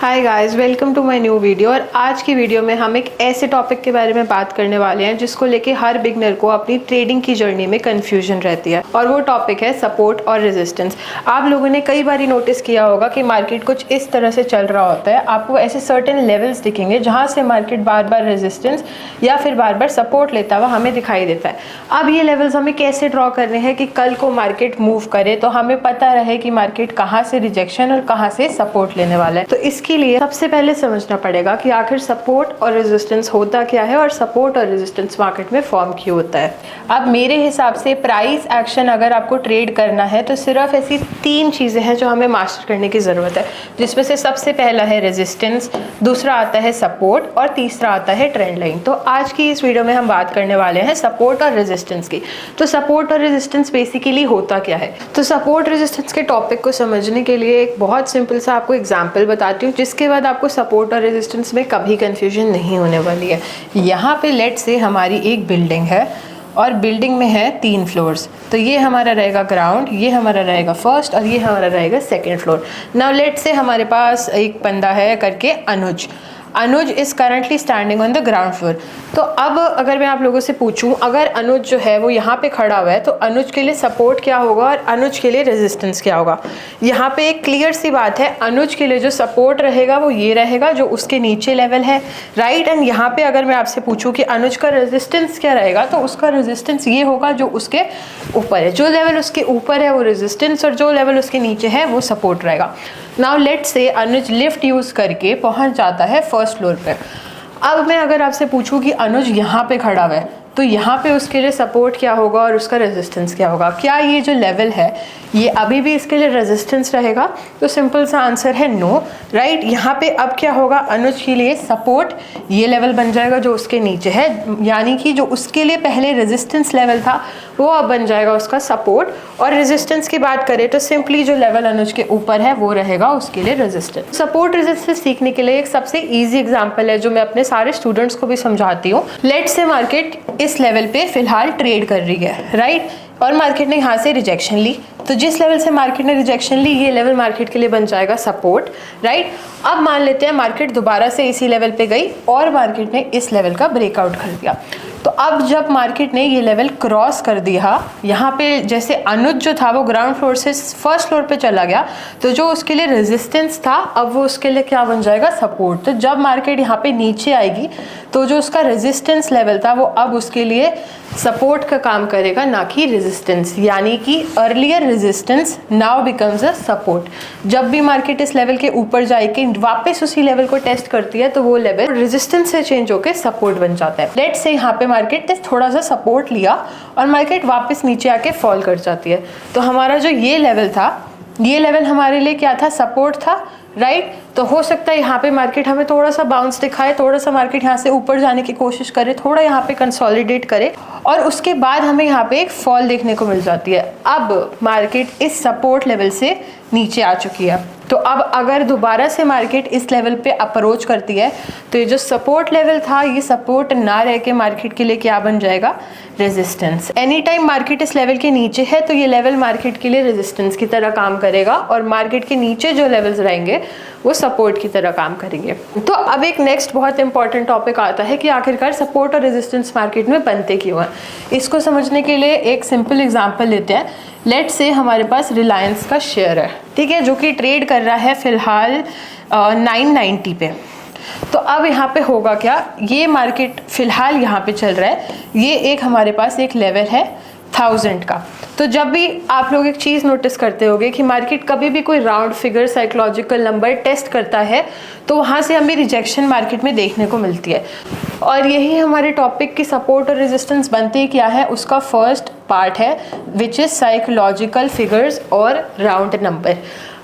Hi guys, welcome to my new video. और आज की वीडियो में हम एक ऐसे टॉपिक के बारे में बात करने वाले हैं जिसको लेके हर बिगनर को अपनी ट्रेडिंग की जर्नी में कंफ्यूजन रहती है, और वो टॉपिक है सपोर्ट और रेजिस्टेंस। आप लोगों ने कई बार नोटिस किया होगा कि मार्केट कुछ इस तरह से चल रहा होता है, आपको ऐसे सर्टेन लेवल्स दिखेंगे जहाँ से मार्केट बार बार रेजिस्टेंस या फिर बार बार सपोर्ट लेता हुआ हमें दिखाई देता है। अब ये लेवल्स हमें कैसे ड्रॉ करने हैं कि कल को मार्केट मूव करे तो हमें पता रहे कि मार्केट कहाँ से रिजेक्शन और कहाँ से सपोर्ट लेने वाला है। तो इसके लिए सबसे पहले समझना पड़ेगा कि आखिर सपोर्ट और रेजिस्टेंस होता क्या है और सपोर्ट और रेजिस्टेंस मार्केट में फॉर्म क्यों होता है। अब मेरे हिसाब से प्राइस एक्शन अगर आपको ट्रेड करना है तो सिर्फ ऐसी तीन चीज़ें हैं जो हमें मास्टर करने की ज़रूरत है, जिसमें से सबसे पहला है रेजिस्टेंस, दूसरा आता है सपोर्ट और तीसरा आता है ट्रेंड लाइन। तो आज की इस वीडियो में हम बात करने वाले हैं सपोर्ट और रेजिस्टेंस की। तो सपोर्ट और रेजिस्टेंस बेसिकली होता क्या है। तो सपोर्ट रेजिस्टेंस के टॉपिक को समझने के लिए एक बहुत सिंपल सा आपको एग्जाम्पल बताती हूँ, जिसके बाद आपको सपोर्ट और रेजिस्टेंस में कभी कंफ्यूजन नहीं होने वाली है। यहाँ पे लेट से हमारी एक बिल्डिंग है और बिल्डिंग में है 3 फ्लोर्स। तो ये हमारा रहेगा ग्राउंड, ये हमारा रहेगा फर्स्ट और ये हमारा रहेगा सेकंड फ्लोर। नाउ लेट से हमारे पास एक बंदा है करके Anuj is currently standing on the ground floor. तो अब अगर मैं आप लोगों से पूछूं, अगर अनुज जो है वो यहाँ पे खड़ा हुआ है तो अनुज के लिए सपोर्ट क्या होगा और अनुज के लिए रेजिस्टेंस क्या होगा। यहाँ पे एक क्लियर सी बात है, अनुज के लिए जो सपोर्ट रहेगा वो ये रहेगा जो उसके नीचे लेवल है, राइट। एंड यहाँ पे अगर मैं आपसे पूछूं कि अनुज का रेजिस्टेंस क्या रहेगा तो उसका रेजिस्टेंस ये होगा जो उसके ऊपर है। जो लेवल उसके ऊपर है वो रेजिस्टेंस और जो लेवल उसके नीचे है वो सपोर्ट रहेगा। नाउ लेट से अनुज लिफ्ट यूज़ करके पहुंच जाता है फर्स्ट फ्लोर पे। अब मैं अगर आपसे पूछूं कि अनुज यहाँ पे खड़ा हुआ है तो यहाँ पे उसके लिए सपोर्ट क्या होगा और उसका रेजिस्टेंस क्या होगा। क्या ये जो लेवल है ये अभी भी इसके लिए रेजिस्टेंस रहेगा? तो सिंपल सा आंसर है नो, राइट। यहाँ पे अब क्या होगा, अनुज के लिए सपोर्ट ये लेवल बन जाएगा जो उसके नीचे है, यानी कि जो उसके लिए पहले रेजिस्टेंस लेवल था वो अब बन जाएगा उसका सपोर्ट। और रेजिस्टेंस की बात करें तो सिंपली जो लेवल अनुज के ऊपर है वो रहेगा उसके लिए रेजिस्टेंस। सपोर्ट रेजिस्टेंस सीखने के लिए एक सबसे ईजी एग्जाम्पल है जो मैं अपने सारे स्टूडेंट्स को भी समझाती हूँ। लेट से मार्केट इस लेवल पे फिलहाल ट्रेड कर रही है, राइट, और मार्केट ने यहाँ से रिजेक्शन ली। तो जिस लेवल से मार्केट ने रिजेक्शन ली ये लेवल मार्केट के लिए बन जाएगा सपोर्ट, राइट। अब मान लेते हैं मार्केट दोबारा से इसी लेवल पे गई और मार्केट ने इस लेवल का ब्रेकआउट कर दिया। तो अब जब मार्केट ने ये लेवल क्रॉस कर दिया, यहाँ पे जैसे अनुज जो था वो ग्राउंड फ्लोर से फर्स्ट फ्लोर पे चला गया, तो जो उसके लिए रेजिस्टेंस था अब वो उसके लिए क्या बन जाएगा, सपोर्ट। तो जब मार्केट यहाँ पे नीचे आएगी तो जो उसका रेजिस्टेंस लेवल था वो अब उसके लिए सपोर्ट का काम करेगा, ना कि रेजिस्टेंस। यानी कि earlier resistance now becomes a support. जब भी मार्केट इस लेवल के ऊपर जाएगी वापस उसी लेवल को टेस्ट करती है तो वो लेवल रेजिस्टेंस से चेंज होकर सपोर्ट बन जाता है। लेट्स से यहाँ पे मार्केट ने थोड़ा सा सपोर्ट लिया और मार्केट वापस नीचे आके फॉल कर जाती है। तो हमारा जो ये लेवल था ये लेवल हमारे लिए क्या था, सपोर्ट था, राइट। तो हो सकता है यहाँ पे मार्केट हमें थोड़ा सा बाउंस दिखाए, थोड़ा सा मार्केट यहाँ से ऊपर जाने की कोशिश करे, थोड़ा यहाँ पे कंसोलिडेट करे और उसके बाद हमें यहाँ पे एक फॉल देखने को मिल जाती है। अब मार्केट इस सपोर्ट लेवल से नीचे आ चुकी है। तो अब अगर दोबारा से मार्केट इस लेवल पे अप्रोच करती है तो ये जो सपोर्ट लेवल था ये सपोर्ट ना रह के मार्केट के लिए क्या बन जाएगा, रेजिस्टेंस। एनी टाइम मार्केट इस लेवल के नीचे है तो ये लेवल मार्केट के लिए रेजिस्टेंस की तरह काम करेगा और मार्केट के नीचे जो लेवल्स रहेंगे वो सपोर्ट की तरह काम करेंगे। तो अब एक नेक्स्ट बहुत इंपॉर्टेंट टॉपिक आता है कि आखिरकार सपोर्ट और रेजिस्टेंस मार्केट में बनते क्यों हैं। इसको समझने के लिए एक सिंपल एग्जांपल लेते हैं। लेट से हमारे पास रिलायंस का शेयर है, ठीक है, जो कि ट्रेड कर रहा है फिलहाल 990 पे। तो अब यहाँ पे होगा क्या, ये मार्केट फिलहाल यहाँ पे चल रहा है, ये एक हमारे पास एक लेवल है 1000 का। तो जब भी आप लोग एक चीज़ नोटिस करते होंगे कि मार्केट कभी भी कोई round figure psychological number test करता है तो वहाँ से हमें रिजेक्शन मार्केट में देखने को मिलती है। और यही हमारे टॉपिक की सपोर्ट और रेजिस्टेंस बनते क्या है उसका फर्स्ट पार्ट है, विच इज़ साइकोलॉजिकल फिगर्स और राउंड नंबर।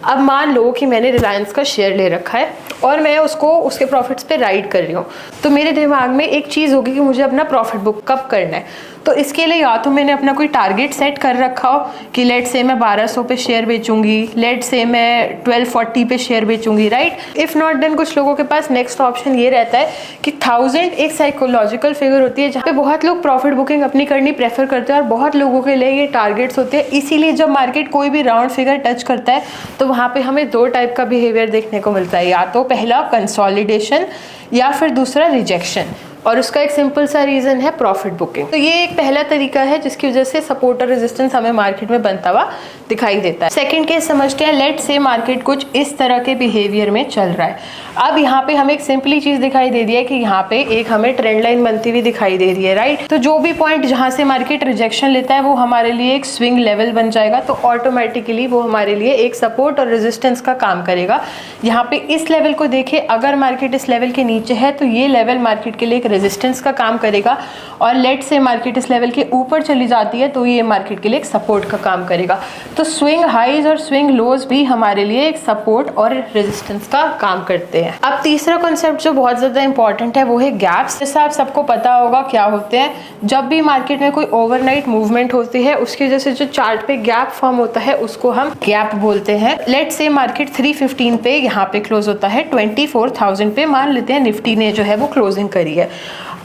अब मान लो कि मैंने रिलायंस का शेयर ले रखा है और मैं उसको उसके प्रॉफिट्स पे राइड कर रही हूँ, तो मेरे दिमाग में एक चीज़ होगी कि मुझे अपना प्रॉफिट बुक कब करना है। तो इसके लिए या तो मैंने अपना कोई टारगेट सेट कर रखा हो कि लेट से मैं 1200 पे शेयर बेचूंगी, लेट से मैं 1240 पे शेयर बेचूंगी, राइट। इफ नॉट देन कुछ लोगों के पास नेक्स्ट ऑप्शन ये रहता है कि 1000 एक साइकोलॉजिकल फिगर होती है जहाँ पे बहुत लोग प्रॉफिट बुकिंग अपनी करनी प्रेफर करते हैं और बहुत लोगों के लिए ये टारगेट्स होते हैं। इसीलिए जब मार्केट कोई भी राउंड फिगर टच करता है तो वहाँ पे हमें दो टाइप का बिहेवियर देखने को मिलता है, या तो पहला कंसोलिडेशन या फिर दूसरा रिजेक्शन, और उसका एक सिंपल सा रीज़न है प्रॉफिट बुकिंग। तो ये एक पहला तरीका है जिसकी वजह से सपोर्ट और रेजिस्टेंस हमें मार्केट में बनता हुआ दिखाई देता है। सेकंड केस समझते हैं, लेट से मार्केट कुछ इस तरह के बिहेवियर में चल रहा है। अब यहाँ पे हमें एक सिंपली चीज़ दिखाई दे रही है कि यहाँ पे एक हमें ट्रेंड लाइन बनती हुई दिखाई दे रही है, राइट। तो जो भी पॉइंट जहाँ से मार्केट रिजेक्शन लेता है वो हमारे लिए एक स्विंग लेवल बन जाएगा, तो ऑटोमेटिकली वो हमारे लिए एक सपोर्ट और रेजिस्टेंस का काम करेगा। यहाँ पे इस लेवल को देखें, अगर मार्केट इस लेवल के नीचे है तो ये लेवल मार्केट के लिए एक रेजिस्टेंस का काम करेगा, और लेट से मार्केट इस लेवल के ऊपर चली जाती है तो ये मार्केट के लिए एक सपोर्ट का काम करेगा। तो स्विंग हाईज और स्विंग लोज भी हमारे लिए एक सपोर्ट और रेजिस्टेंस का काम करते हैं। अब तीसरा कॉन्सेप्ट जो बहुत ज़्यादा इंपॉर्टेंट है वो है गैप्स। जैसा आप सबको पता होगा क्या होते हैं, जब भी मार्केट में कोई ओवरनाइट मूवमेंट होती है उसकी वजह से जो चार्ट पे गैप फॉर्म होता है उसको हम गैप बोलते हैं। लेट से मार्केट 315 पे यहाँ पे क्लोज होता है, 24,000 पे मान लेते हैं निफ्टी ने जो है वो क्लोजिंग करी है।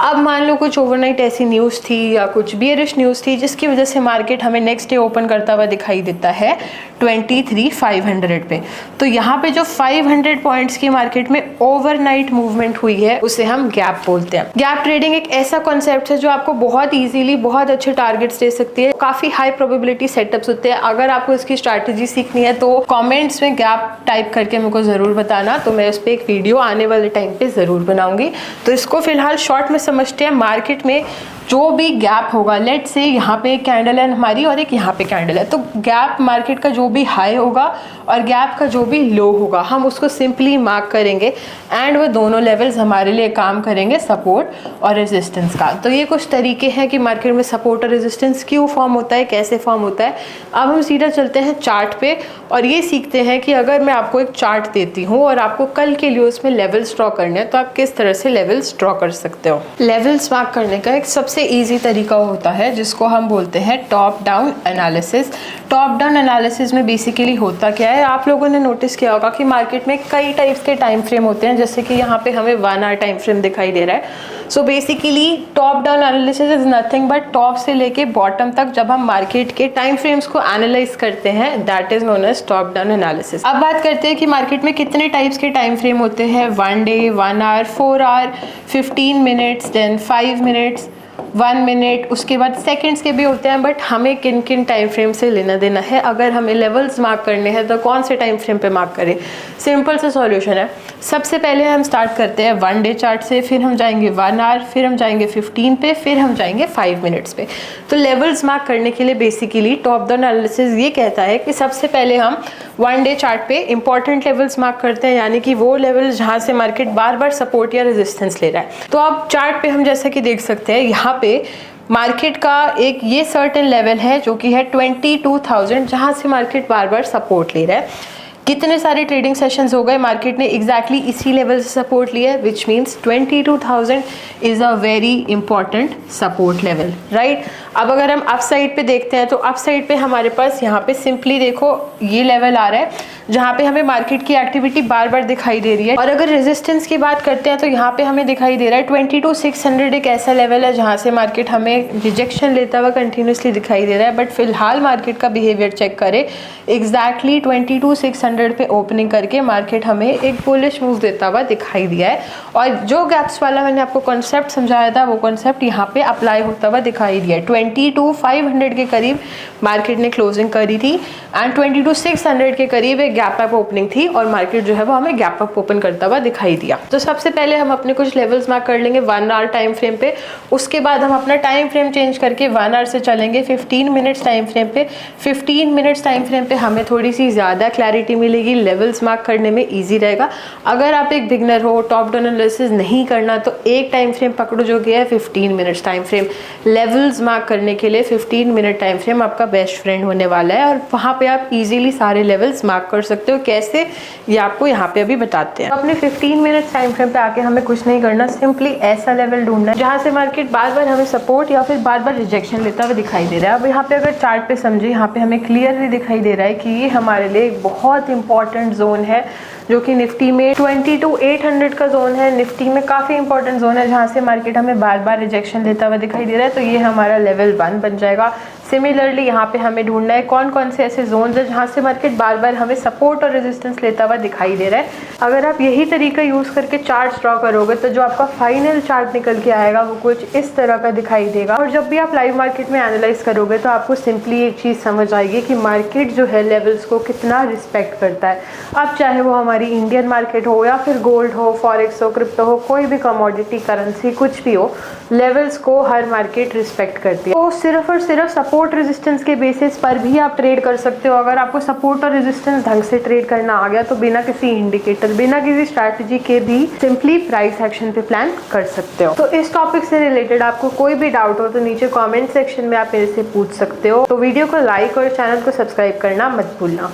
अब मान लो कुछ ओवरनाइट ऐसी न्यूज़ थी या कुछ बियरिश न्यूज़ थी जिसकी वजह से मार्केट हमें नेक्स्ट डे ओपन करता हुआ दिखाई देता है 23,500 पे। तो यहाँ पे जो 500 पॉइंट्स की मार्केट में ओवरनाइट मूवमेंट हुई है उसे हम गैप बोलते हैं। गैप ट्रेडिंग एक ऐसा कॉन्सेप्ट है जो आपको बहुत ईजिली बहुत अच्छे टारगेट्स दे सकती है। काफ़ी हाई प्रोबेबिलिटी सेटअप्स होते हैं। अगर आपको इसकी स्ट्रैटेजी सीखनी है तो कॉमेंट्स में गैप टाइप करके मेरे को ज़रूर बताना, तो मैं उस पर एक वीडियो आने वाले टाइम पे ज़रूर बनाऊंगी। तो इसको फिलहाल शॉर्ट में समझते हैं। मार्केट में जो भी गैप होगा, लेट से यहाँ पे एक कैंडल है हमारी और एक यहाँ पे कैंडल है, तो गैप मार्केट का जो भी हाई होगा और गैप का जो भी लो होगा हम उसको सिंपली मार्क करेंगे एंड वो दोनों लेवल्स हमारे लिए काम करेंगे सपोर्ट और रेजिस्टेंस का। तो ये कुछ तरीके हैं कि मार्केट में सपोर्ट और रेजिस्टेंस क्यों फॉर्म होता है, कैसे फॉर्म होता है। अब हम सीधा चलते हैं चार्ट पे और ये सीखते हैं कि अगर मैं आपको एक चार्ट देती हूँ और आपको कल के लिए उसमें लेवल्स ड्रॉ करने हैं तो आप किस तरह से लेवल्स ड्रॉ कर सकते हो। लेवल्स मार्क करने का एक सबसे इजी तरीका होता है जिसको हम बोलते हैं top down analysis. Top down analysis में बेसिकली होता क्या है, आप लोगों ने नोटिस किया होगा कि मार्केट में कई टाइप्स के टाइम फ्रेम होते हैं, जैसे कि यहाँ पे हमें 1 आवर टाइम फ्रेम दिखाई दे रहा है। So basically top down analysis is nothing but top से लेके बॉटम तक जब हम मार्केट के टाइम फ्रेम्स को एनालाइज करते हैं that is known as top down analysis. अब बात करते हैं कि मार्केट में कितने टाइप्स के टाइम फ्रेम होते हैं, 1 day, 1 hour, 4 hour, 15 minutes, then 5 minutes, 1 minute, उसके बाद सेकंड्स के भी होते हैं। बट हमें किन किन टाइम फ्रेम से लेना देना है, अगर हमें लेवल्स मार्क करने हैं तो कौन से टाइम फ्रेम पे मार्क करें। सिंपल सा सॉल्यूशन है। सबसे पहले हम स्टार्ट करते हैं 1 डे चार्ट से, फिर हम जाएंगे 1 आवर, फिर हम जाएंगे 15 पे, फिर हम जाएंगे 5 मिनट्स पे। तो लेवल्स मार्क करने के लिए बेसिकली टॉप डाउन एनालिसिस ये कहता है कि सबसे पहले हम 1 डे चार्ट पे इंपॉर्टेंट लेवल्स मार्क करते हैं, यानी कि वो लेवल्स जहाँ से मार्केट बार बार सपोर्ट या रेजिस्टेंस ले रहा है। तो अब चार्ट पे हम जैसा कि देख सकते हैं यहाँ पे मार्केट का एक ये सर्टेन लेवल है जो कि है 22,000, जहाँ से मार्केट बार बार सपोर्ट ले रहा है। कितने सारे ट्रेडिंग सेशंस हो गए, मार्केट ने एग्जैक्टली इसी लेवल से सपोर्ट लिया है, which means 22,000 is a very important support level, right. अब अगर हम अप साइड पे देखते हैं तो अप साइड पे हमारे पास यहाँ पे सिंपली देखो ये लेवल आ रहा है जहाँ पे हमें मार्केट की एक्टिविटी बार बार दिखाई दे रही है। और अगर रेजिस्टेंस की बात करते हैं तो यहाँ पे हमें दिखाई दे रहा है 22,600 एक ऐसा लेवल है जहाँ से मार्केट हमें रिजेक्शन लेता हुआ कंटिन्यूसली दिखाई दे रहा है। बट फिलहाल मार्केट का बिहेवियर चेक करें, एग्जैक्टली 22,600 पे ओपनिंग करके मार्केट हमें एक बुलिश मूव देता हुआ दिखाई दिया है। और जो गैप्स वाला मैंने आपको कॉन्सेप्ट समझाया था वो कॉन्सेप्ट यहाँ पे अप्लाई होता हुआ दिखाई दिया है। 22,500 के करीब मार्केट ने क्लोजिंग करी थी एंड 22,600 के करीब एक गैप अप ओपनिंग थी और मार्केट जो है वो हमें गैप अप ओपन करता हुआ दिखाई दिया। तो सबसे पहले हम अपने कुछ लेवल्स मार्क कर लेंगे 1 आवर टाइम फ्रेम पे, उसके बाद हम अपना टाइम फ्रेम चेंज करके 1 आवर से चलेंगे 15 मिनट्स टाइम फ्रेम पे। 15 मिनट्स टाइम फ्रेम पे हमें थोड़ी सी ज़्यादा क्लैरिटी मिलेगी, लेवल्स मार्क करने में ईजी रहेगा। अगर आप एक बिगनर हो, टॉप डाउन एनालिसिस नहीं करना, तो एक टाइम फ्रेम पकड़ो जो कि है 15 minutes time frame. Levels mark करने के लिए 15 मिनट टाइम फ्रेम आपका बेस्ट फ्रेंड होने वाला है और वहाँ पे आप इजीली सारे लेवल्स मार्क कर सकते हो। कैसे, ये आपको यहाँ पे अभी बताते हैं। तो अपने 15 मिनट टाइम फ्रेम पे आके हमें कुछ नहीं करना, सिंपली ऐसा लेवल ढूंढना है जहाँ से मार्केट बार बार हमें सपोर्ट या फिर बार बार रिजेक्शन लेता हुआ दिखाई दे रहा है। अब यहाँ पे अगर चार्ट पे समझे, यहाँ पे हमें क्लियरली दिखाई दे रहा है कि ये हमारे लिए एक बहुत इंपॉर्टेंट जोन है, जो कि निफ्टी में 22,800 का जोन है। निफ्टी में काफ़ी इंपॉर्टेंट जोन है जहाँ से मार्केट हमें बार बार रिजेक्शन देता हुआ दिखाई दे रहा है। तो ये हमारा लेवल 1 बन जाएगा। सिमिलरली यहाँ पे हमें ढूंढना है कौन कौन से ऐसे जोन है जहाँ से मार्केट बार बार हमें सपोर्ट और रेजिस्टेंस लेता हुआ दिखाई दे रहा है। अगर आप यही तरीका यूज़ करके चार्ट ड्रॉ करोगे तो जो आपका फाइनल चार्ट निकल के आएगा वो कुछ इस तरह का दिखाई देगा। और जब भी आप लाइव मार्केट में एनालाइज करोगे तो आपको सिंपली एक चीज़ समझ आएगी कि मार्केट जो है लेवल्स को कितना रिस्पेक्ट करता है। अब चाहे वो हमारी इंडियन मार्केट हो या फिर गोल्ड हो, फॉरेक्स हो, क्रिप्टो हो, कोई भी कमोडिटी करेंसी कुछ भी हो, लेवल्स को हर मार्केट रिस्पेक्ट करती है। तो सिर्फ और सिर्फ सपोर्ट रेजिस्टेंस के बेसिस पर भी आप ट्रेड कर सकते हो। अगर आपको सपोर्ट और रेजिस्टेंस ढंग से ट्रेड करना आ गया तो बिना किसी इंडिकेटर, बिना किसी स्ट्रैटेजी के भी सिंपली प्राइस एक्शन पे प्लान कर सकते हो। तो इस टॉपिक से रिलेटेड आपको कोई भी डाउट हो तो नीचे कमेंट सेक्शन में आप मेरे से पूछ सकते हो। तो वीडियो को लाइक और चैनल को सब्सक्राइब करना मत भूलना।